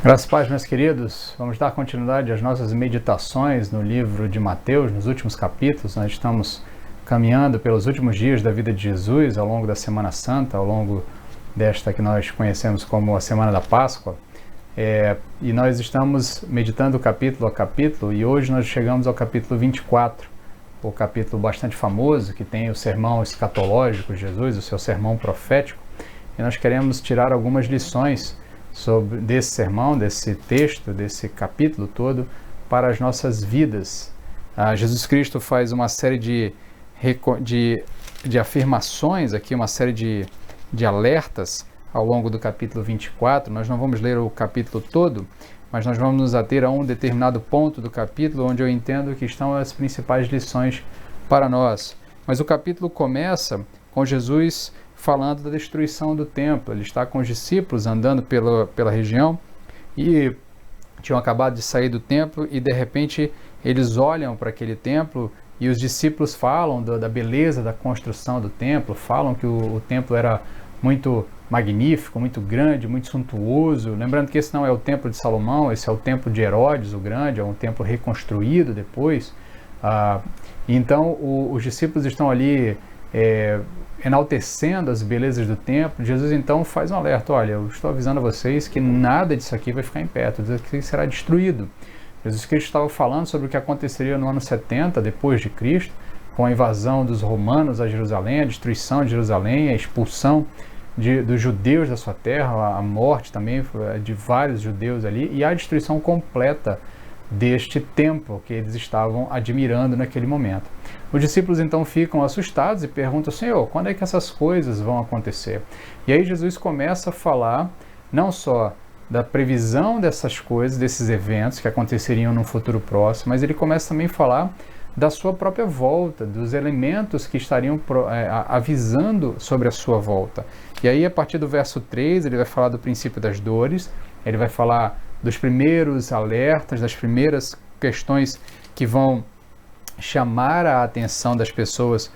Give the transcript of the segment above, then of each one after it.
Graças a Deus, meus queridos, vamos dar continuidade às nossas meditações no livro de Mateus, nos últimos capítulos. Nós estamos caminhando pelos últimos dias da vida de Jesus, ao longo da Semana Santa, ao longo desta que nós conhecemos como a Semana da Páscoa. E nós estamos meditando capítulo a capítulo, e hoje nós chegamos ao capítulo 24, o capítulo bastante famoso, que tem o sermão escatológico de Jesus, o seu sermão profético, e nós queremos tirar algumas lições desse sermão, desse texto, desse capítulo todo, para as nossas vidas. Jesus Cristo faz uma série de afirmações aqui, uma série de alertas ao longo do capítulo 24. Nós não vamos ler o capítulo todo, mas nós vamos nos ater a um determinado ponto do capítulo, onde eu entendo que estão as principais lições para nós. Mas o capítulo começa com Jesus falando da destruição do templo. Ele está com os discípulos andando pela região e tinham acabado de sair do templo e de repente eles olham para aquele templo e os discípulos falam da beleza da construção do templo, falam que o templo era muito magnífico, muito grande, muito suntuoso. Lembrando que esse não é o templo de Salomão, esse é o templo de Herodes o Grande, é um templo reconstruído depois. Então os discípulos estão ali enaltecendo as belezas do templo. Jesus então faz um alerta: olha, eu estou avisando a vocês que nada disso aqui vai ficar em pé, tudo isso aqui será destruído. Jesus Cristo estava falando sobre o que aconteceria no ano 70 depois de Cristo, com a invasão dos romanos a Jerusalém, a destruição de Jerusalém, a expulsão dos judeus da sua terra, a morte também de vários judeus ali, e a destruição completa deste templo que eles estavam admirando naquele momento. Os discípulos então ficam assustados e perguntam: Senhor, quando é que essas coisas vão acontecer? E aí Jesus começa a falar não só da previsão dessas coisas, desses eventos que aconteceriam no futuro próximo, mas ele começa também a falar da sua própria volta, dos elementos que estariam avisando sobre a sua volta. E aí, a partir do verso 3, ele vai falar do princípio das dores, ele vai falar dos primeiros alertas, das primeiras questões que vão chamar a atenção das pessoas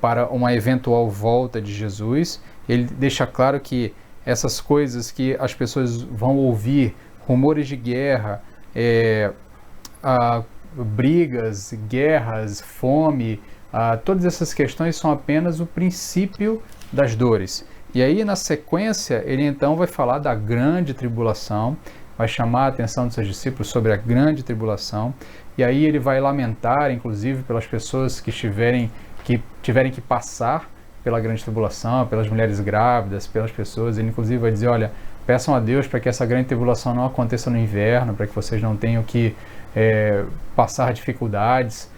para uma eventual volta de Jesus. Ele deixa claro que essas coisas que as pessoas vão ouvir, rumores de guerra, brigas, guerras, fome, todas essas questões são apenas o princípio das dores. E aí, na sequência, ele então vai falar da grande tribulação, vai chamar a atenção dos seus discípulos sobre a grande tribulação, e aí ele vai lamentar, inclusive, pelas pessoas que tiverem que passar pela grande tribulação, pelas mulheres grávidas, pelas pessoas. Ele, inclusive, vai dizer: olha, peçam a Deus para que essa grande tribulação não aconteça no inverno, para que vocês não tenham que passar dificuldades,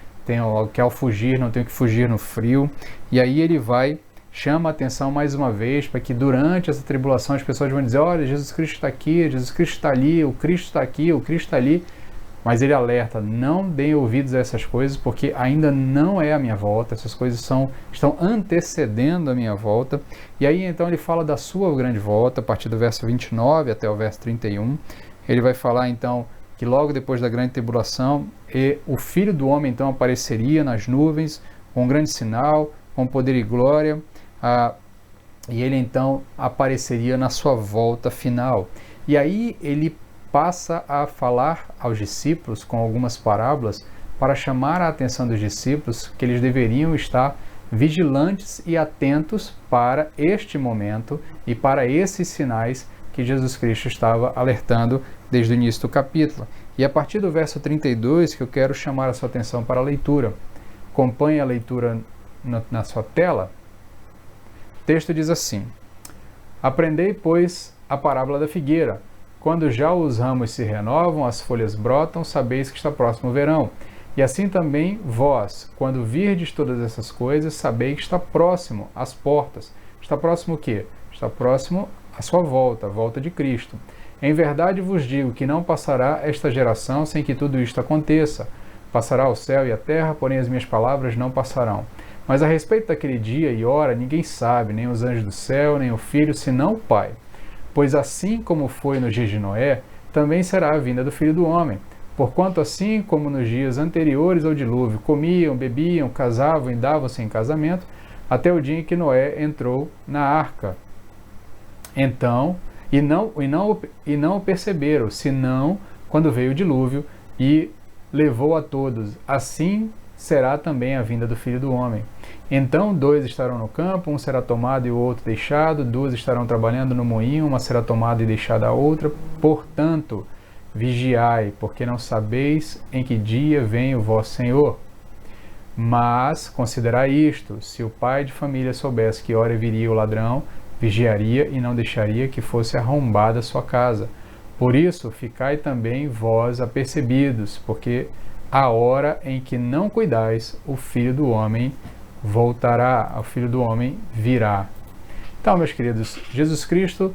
que ao fugir não tenham que fugir no frio. E aí ele chama a atenção mais uma vez para que durante essa tribulação as pessoas vão dizer: olha, Jesus Cristo está aqui, Jesus Cristo está ali, o Cristo está aqui, o Cristo está ali. Mas ele alerta: não deem ouvidos a essas coisas, porque ainda não é a minha volta, essas coisas estão antecedendo a minha volta. E aí então ele fala da sua grande volta, a partir do verso 29 até o verso 31. Ele vai falar então que logo depois da grande tribulação, o Filho do Homem então apareceria nas nuvens com um grande sinal, com poder e glória, e ele então apareceria na sua volta final. E aí ele passa a falar aos discípulos com algumas parábolas para chamar a atenção dos discípulos que eles deveriam estar vigilantes e atentos para este momento e para esses sinais que Jesus Cristo estava alertando desde o início do capítulo. E a partir do verso 32 que eu quero chamar a sua atenção para a leitura. Acompanhe a leitura na sua tela. O texto diz assim: aprendei, pois, a parábola da figueira. Quando já os ramos se renovam, as folhas brotam, sabeis que está próximo o verão. E assim também vós, quando virdes todas essas coisas, sabeis que está próximo às portas. Está próximo o quê? Está próximo a sua volta, a volta de Cristo. Em verdade vos digo que não passará esta geração sem que tudo isto aconteça. Passará o céu e a terra, porém as minhas palavras não passarão. Mas a respeito daquele dia e hora, ninguém sabe, nem os anjos do céu, nem o Filho, senão o Pai. Pois assim como foi nos dias de Noé, também será a vinda do Filho do Homem. Porquanto assim como nos dias anteriores ao dilúvio, comiam, bebiam, casavam e davam-se em casamento, até o dia em que Noé entrou na arca. Então, e não o perceberam, senão quando veio o dilúvio e levou a todos. Assim será também a vinda do Filho do Homem. Então 2 estarão no campo, um será tomado e o outro deixado, 2 estarão trabalhando no moinho, uma será tomada e deixada a outra. Portanto, vigiai, porque não sabeis em que dia vem o vosso Senhor. Mas considerai isto: se o pai de família soubesse que hora viria o ladrão, vigiaria e não deixaria que fosse arrombada a sua casa. Por isso, ficai também vós apercebidos, porque a hora em que não cuidais, o Filho do Homem voltará, o Filho do Homem virá. Então, meus queridos, Jesus Cristo,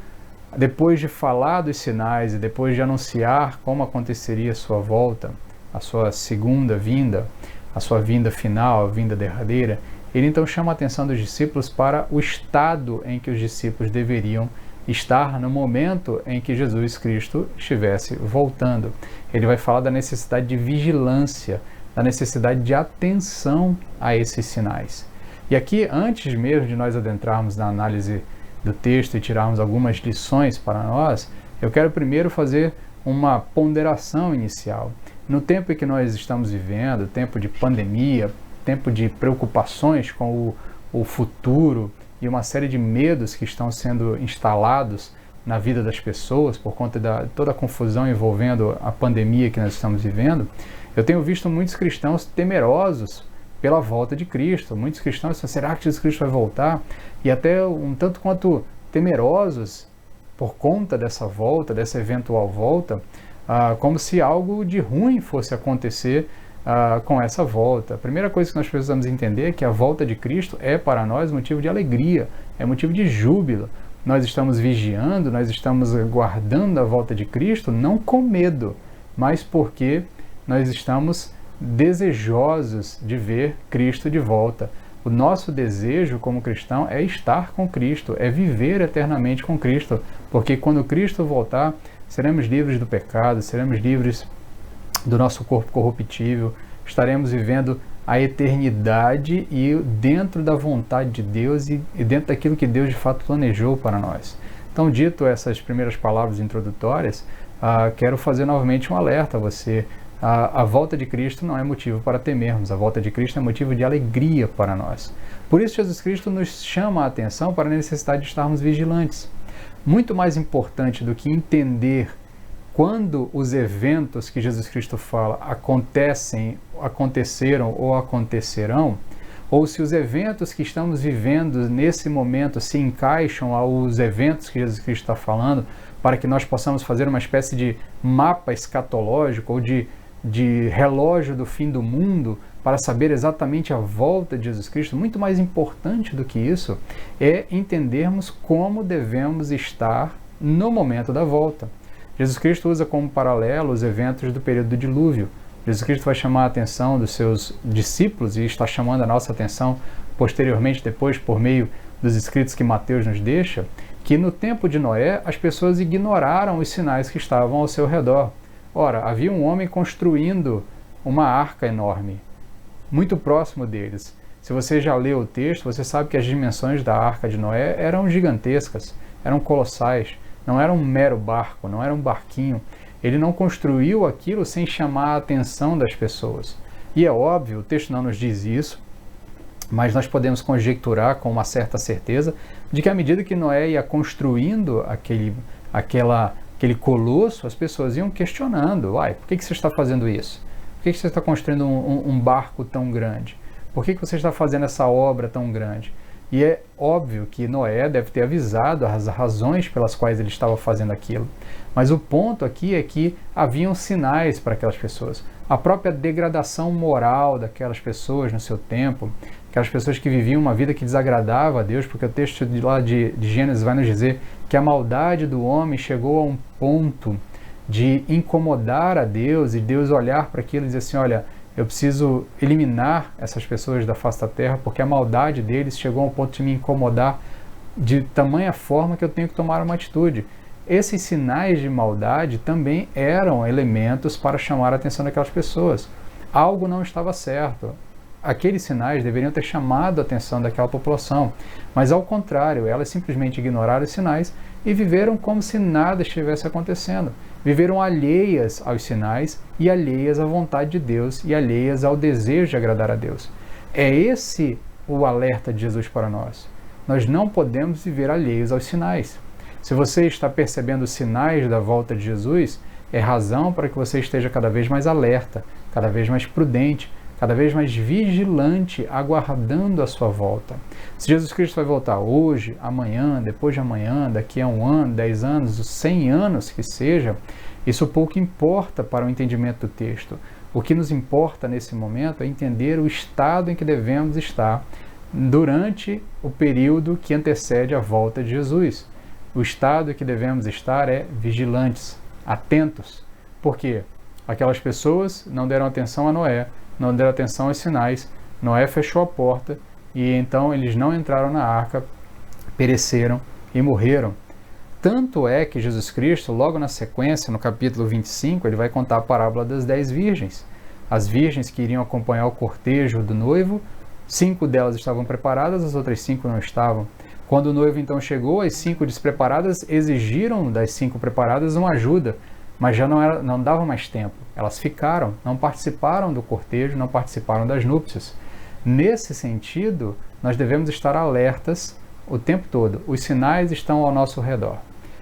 depois de falar dos sinais e depois de anunciar como aconteceria a sua volta, a sua segunda vinda, a sua vinda final, a vinda derradeira, ele então chama a atenção dos discípulos para o estado em que os discípulos deveriam estar no momento em que Jesus Cristo estivesse voltando. Ele vai falar da necessidade de vigilância, da necessidade de atenção a esses sinais. E aqui, antes mesmo de nós adentrarmos na análise do texto e tirarmos algumas lições para nós, eu quero primeiro fazer uma ponderação inicial. No tempo em que nós estamos vivendo, tempo de pandemia, tempo de preocupações com o futuro e uma série de medos que estão sendo instalados na vida das pessoas por conta de toda a confusão envolvendo a pandemia que nós estamos vivendo, eu tenho visto muitos cristãos temerosos pela volta de Cristo. Muitos cristãos dizem: será que Jesus Cristo vai voltar? E até um tanto quanto temerosos por conta dessa volta, dessa eventual volta, como se algo de ruim fosse acontecer com essa volta. A primeira coisa que nós precisamos entender é que a volta de Cristo é para nós motivo de alegria, é motivo de júbilo. Nós estamos vigiando, nós estamos guardando a volta de Cristo, não com medo, mas porque nós estamos desejosos de ver Cristo de volta. O nosso desejo como cristão é estar com Cristo, é viver eternamente com Cristo, porque quando Cristo voltar, seremos livres do pecado, seremos livres do nosso corpo corruptível, estaremos vivendo a eternidade e dentro da vontade de Deus e dentro daquilo que Deus de fato planejou para nós. Então, dito essas primeiras palavras introdutórias, quero fazer novamente um alerta a você. A volta de Cristo não é motivo para temermos, a volta de Cristo é motivo de alegria para nós. Por isso, Jesus Cristo nos chama a atenção para a necessidade de estarmos vigilantes. Muito mais importante do que entender quando os eventos que Jesus Cristo fala aconteceram ou acontecerão, ou se os eventos que estamos vivendo nesse momento se encaixam aos eventos que Jesus Cristo está falando, para que nós possamos fazer uma espécie de mapa escatológico ou de relógio do fim do mundo para saber exatamente a volta de Jesus Cristo. Muito mais importante do que isso é entendermos como devemos estar no momento da volta. Jesus Cristo usa como paralelo os eventos do período do dilúvio. Jesus Cristo vai chamar a atenção dos seus discípulos e está chamando a nossa atenção posteriormente, depois, por meio dos escritos que Mateus nos deixa, que no tempo de Noé as pessoas ignoraram os sinais que estavam ao seu redor. Ora, havia um homem construindo uma arca enorme, muito próximo deles. Se você já leu o texto, você sabe que as dimensões da arca de Noé eram gigantescas, eram colossais. Não era um mero barco, não era um barquinho. Ele não construiu aquilo sem chamar a atenção das pessoas. E é óbvio, o texto não nos diz isso, mas nós podemos conjecturar com uma certa certeza de que à medida que Noé ia construindo aquele colosso, as pessoas iam questionando: por que você está fazendo isso? Por que você está construindo um barco tão grande? Por que você está fazendo essa obra tão grande? E é óbvio que Noé deve ter avisado as razões pelas quais ele estava fazendo aquilo. Mas o ponto aqui é que haviam sinais para aquelas pessoas. A própria degradação moral daquelas pessoas no seu tempo, aquelas pessoas que viviam uma vida que desagradava a Deus, porque o texto de Gênesis vai nos dizer que a maldade do homem chegou a um ponto de incomodar a Deus e Deus olhar para aquilo e dizer assim: olha, eu preciso eliminar essas pessoas da face da terra porque a maldade deles chegou ao ponto de me incomodar de tamanha forma que eu tenho que tomar uma atitude. Esses sinais de maldade também eram elementos para chamar a atenção daquelas pessoas. Algo não estava certo. aqueles sinais deveriam ter chamado a atenção daquela população, mas ao contrário, elas simplesmente ignoraram os sinais e viveram como se nada estivesse acontecendo. Viveram alheias aos sinais e alheias à vontade de Deus e alheias ao desejo de agradar a Deus. É esse o alerta de Jesus para nós. Nós não podemos viver alheios aos sinais. Se você está percebendo os sinais da volta de Jesus, é razão para que você esteja cada vez mais alerta, cada vez mais prudente, cada vez mais vigilante, aguardando a sua volta. Se Jesus Cristo vai voltar hoje, amanhã, depois de amanhã, daqui a 1 ano, 10 anos, 100 anos que seja, isso pouco importa para o entendimento do texto. O que nos importa nesse momento é entender o estado em que devemos estar durante o período que antecede a volta de Jesus. O estado em que devemos estar é vigilantes, atentos. Por quê? Aquelas pessoas não deram atenção a Noé, não deram atenção aos sinais, Noé fechou a porta e então eles não entraram na arca, pereceram e morreram. Tanto é que Jesus Cristo, logo na sequência, no capítulo 25, ele vai contar a parábola das 10 virgens. As virgens que iriam acompanhar o cortejo do noivo, 5 delas estavam preparadas, as outras 5 não estavam. Quando o noivo então chegou, as 5 despreparadas exigiram das 5 preparadas uma ajuda, mas já não dava mais tempo. Elas ficaram, não participaram do cortejo, não participaram das núpcias. Nesse sentido, nós devemos estar alertas o tempo todo. Os sinais estão ao nosso redor.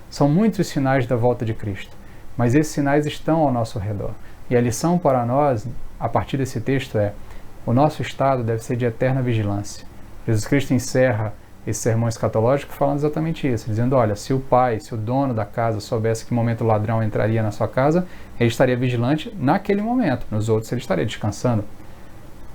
São muitos os sinais da volta de Cristo, mas esses sinais estão ao nosso redor. E a lição para nós, a partir desse texto, é: o nosso estado deve ser de eterna vigilância. Jesus Cristo encerra esse sermão escatológico falando exatamente isso, dizendo: olha, se o pai, se o dono da casa soubesse que momento o ladrão entraria na sua casa, ele estaria vigilante naquele momento, nos outros ele estaria descansando.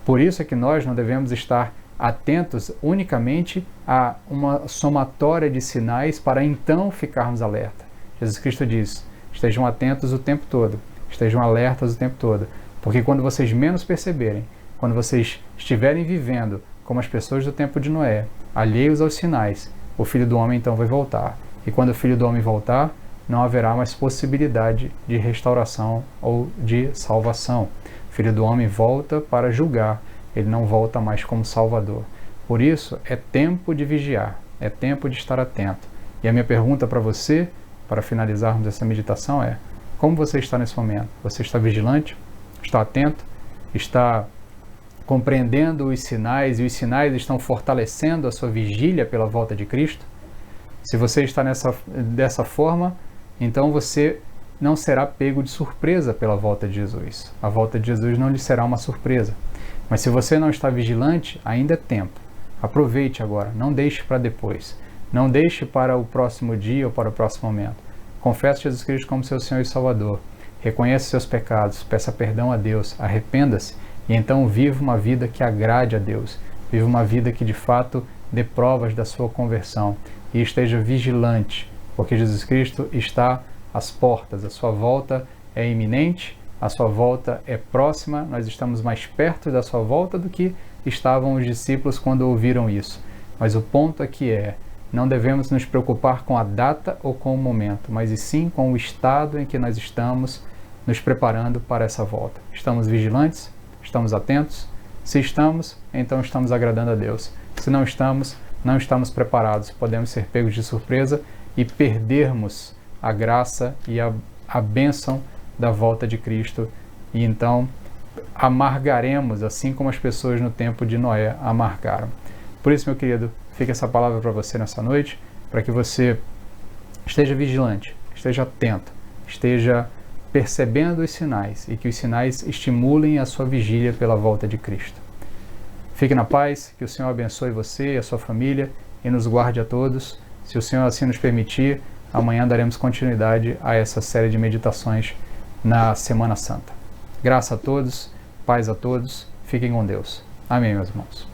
Por isso é que nós não devemos estar atentos unicamente a uma somatória de sinais para então ficarmos alerta. Jesus Cristo diz: estejam atentos o tempo todo, estejam alertas o tempo todo, porque quando vocês menos perceberem, quando vocês estiverem vivendo como as pessoas do tempo de Noé, alheios aos sinais, o Filho do Homem então vai voltar. E quando o Filho do Homem voltar, não haverá mais possibilidade de restauração ou de salvação. O Filho do Homem volta para julgar, ele não volta mais como Salvador. Por isso, é tempo de vigiar, é tempo de estar atento. E a minha pergunta para você, para finalizarmos essa meditação, é: como você está nesse momento? Você está vigilante? Está atento? Está compreendendo os sinais e os sinais estão fortalecendo a sua vigília pela volta de Cristo? Se você está dessa forma, então você não será pego de surpresa pela volta de Jesus. A volta de Jesus não lhe será uma surpresa. Mas se você não está vigilante, ainda é tempo. Aproveite agora, não deixe para depois. Não deixe para o próximo dia ou para o próximo momento. Confesse Jesus Cristo como seu Senhor e Salvador. Reconheça seus pecados, peça perdão a Deus, arrependa-se e então viva uma vida que agrade a Deus. Viva uma vida que de fato dê provas da sua conversão e esteja vigilante, porque Jesus Cristo está às portas, a sua volta é iminente, a sua volta é próxima, nós estamos mais perto da sua volta do que estavam os discípulos quando ouviram isso. Mas o ponto aqui é: não devemos nos preocupar com a data ou com o momento, mas e sim com o estado em que nós estamos nos preparando para essa volta. Estamos vigilantes? Estamos atentos? Se estamos, então estamos agradando a Deus. Se não estamos, não estamos preparados. Podemos ser pegos de surpresa e perdermos a graça e a bênção da volta de Cristo. E então amargaremos, assim como as pessoas no tempo de Noé amargaram. Por isso, meu querido, fica essa palavra para você nessa noite, para que você esteja vigilante, esteja atento, esteja percebendo os sinais e que os sinais estimulem a sua vigília pela volta de Cristo. Fique na paz, que o Senhor abençoe você e a sua família e nos guarde a todos. Se o Senhor assim nos permitir, amanhã daremos continuidade a essa série de meditações na Semana Santa. Graça a todos, paz a todos, fiquem com Deus. Amém, meus irmãos.